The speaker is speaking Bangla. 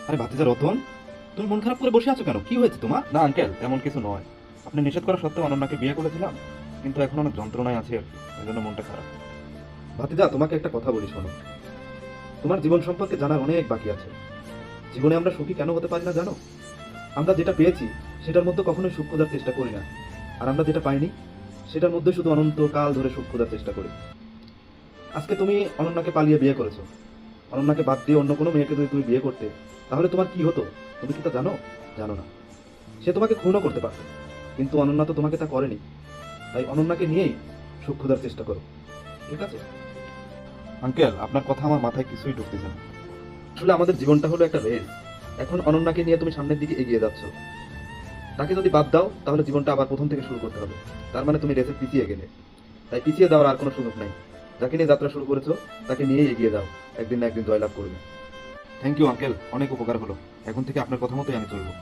আরে ভাতিজা রতন, তুমি মন খারাপ করে বসে আছো কেন? কি হয়েছে তোমার? না আঙ্কেল, তেমন কিছু নয়। আপনি নিষেধ করা সত্ত্বেও অনন্যাকে বিয়ে করেছিলাম, কিন্তু এখন অনেক যন্ত্রণায় আছি আর কি, এই জন্য মনটা খারাপ। ভাতিজা, তোমাকে একটা কথা বলি, শোনো। তোমার জীবন সম্পর্কে জানার অনেক বাকি আছে। জীবনে আমরা সুখী কেন হতে পারি না জানো? আমরা যেটা পেয়েছি সেটার মধ্যে কখনোই সুখ খোঁজার চেষ্টা করি না, আর আমরা যেটা পাইনি সেটার মধ্যে শুধু অনন্তকাল ধরে সুখ খোঁজার চেষ্টা করি। আজকে তুমি অনন্যাকে পালিয়ে বিয়ে করেছো। অনন্যাকে বাদ দিয়ে অন্য কোনো মেয়েকে যদি তুমি বিয়ে করতে, তাহলে তোমার কি হতো? তুমি কি তা জানো? জানো না। সে তোমাকে খুনও করতে পারত, কিন্তু অনন্যা তো তোমাকে তা করেনি। তাই অনন্যাকে নিয়েই সুখ খোঁজার চেষ্টা করো, ঠিক আছে? আঙ্কেল, আপনার কথা আমার মাথায় কিছুই ঢুকতেছে না। আসলে আমাদের জীবনটা হলো একটা রেস। এখন অনন্যাকে নিয়ে তুমি সামনের দিকে এগিয়ে যাচ্ছ। তাকে যদি বাদ দাও তাহলে জীবনটা আবার প্রথম থেকে শুরু করতে হবে। তার মানে তুমি রেসে পিছিয়ে গেলে। তাই পিছিয়ে যাওয়ার আর কোনো সুযোগ নাই। যাকে নিয়ে যাত্রা শুরু করেছো তাকে নিয়েই এগিয়ে যাও। একদিন না একদিন জয়লাভ করবে। থ্যাংক ইউ আঙ্কেল, অনেক উপকার হলো। এখন থেকে আপনার কথা মতোই আমি চলবো।